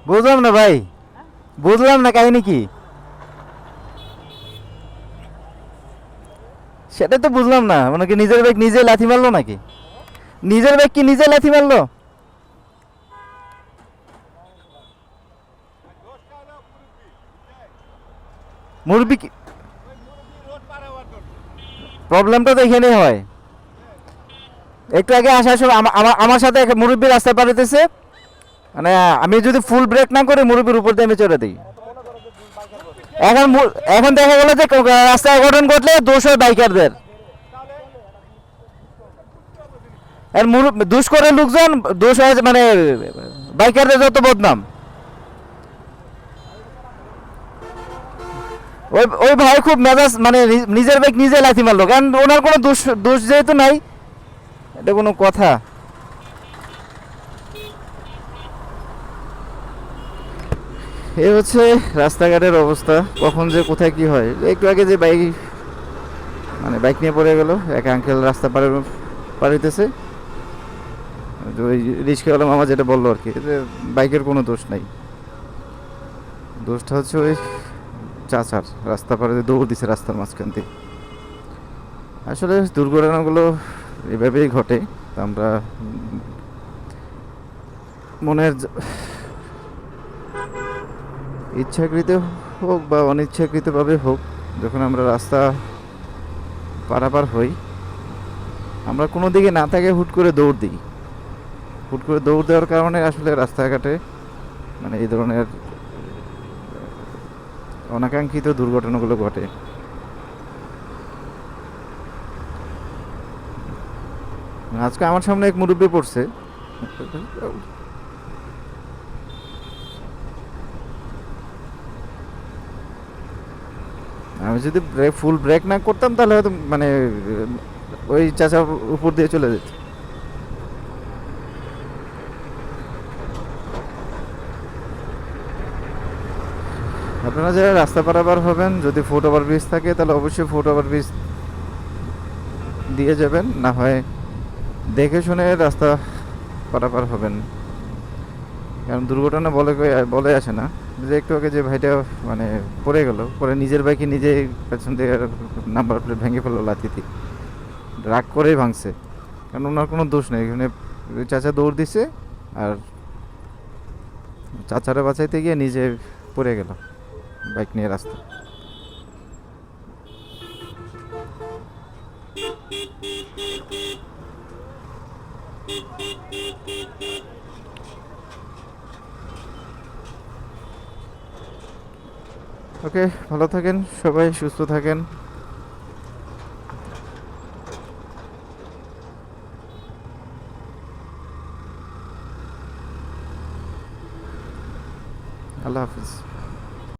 বুঝলাম না ভাই, বুঝলাম না কাহিনী কি, সেটাই তো বুঝলাম না। মানে কি নিজের ব্যাগ নিজে লাথি মারলো নাকি? নিজের ব্যাগ কি নিজে লাথি মারলো? মুরব্বি কি প্রবলেমটা তো এখানেই হয়। একটু আগে আসার সময় আমার সাথে এক মুরব্বী রাস্তা পার হইতেছে, মানে আমি যদি ফুল ব্রেক না করি মুরব্বীর উপর দিয়ে আমি চড়ে দিই। এখন দেখা গেল যে রাস্তায় অঘটন ঘটলে দোষ হয় বাইকারদের। আর দোষ করে লোকজন, দোষ হয় মানে বাইকারদের যত বদনাম। ওই ওই ভাই খুব মেজাজ, মানে নিজের বাইক নিজে লাথি মারলো, কারণ ওনার কোনো দোষ দোষ যেহেতু নাই, এটা কোনো কথা? এই হচ্ছে রাস্তাঘাটের অবস্থা, কখন যে কোথায় কি হয়। একটু আগে যে বাইক, মানে বাইক নিয়ে পড়ে গেল এক আঙ্কেল, রাস্তা পাড়িতেছে। ওই রিক্সাওয়ালা মামা যেটা বললো আর কি, যে বাইকের কোনো দোষ নাই, দোষটা হচ্ছে ওই চাচার, রাস্তা পাড়ে দৌড় দিছে রাস্তার মাঝখান দিয়ে। আসলে দুর্ঘটনাগুলো এভাবেই ঘটে। তা আমরা মনের ইচ্ছাকৃত হোক বা অনিচ্ছাকৃতভাবে হোক, যখন আমরা রাস্তা পারাপার হই, আমরা কোনো দিকে না থাকে হুট করে দৌড় দিই। হুট করে দৌড় দেওয়ার কারণে আসলে রাস্তাঘাটে মানে এই ধরনের অনাকাঙ্ক্ষিত দুর্ঘটনাগুলো ঘটে। আজকে আমার সামনে এক মুরব্বী পড়ছে, আমি যদি ফুল ব্রেক না করতাম তাহলে হয়তো মানে ওই চাচার উপর দিয়ে চলে যেত। আপনারা যারা রাস্তা পারাপার হবেন, যদি ফুট ওভার ব্রিজ থাকে তাহলে অবশ্যই ফুট ওভার ব্রিজ দিয়ে যাবেন, না হয় দেখে শুনে রাস্তা পারাপার হবেন। কারণ দুর্ঘটনা বলে আসে না। যে একটু আগে যে ভাইটা মানে পড়ে গেল, পরে নিজের বাইকে নিজে পেছন দিয়ে নাম্বার প্লেট ভেঙে ফেললো লাথিতে, রাগ করেই ভাঙছে, কারণ ওনার কোনো দোষ নেই। এখানে চাচা দৌড় দিছে, আর চাচারা বাঁচাইতে গিয়ে নিজে পড়ে গেল বাইক নিয়ে রাস্তা। ওকে, ভালো থাকেন সবাই, সুস্থ থাকেন। আল্লাহ হাফিজ।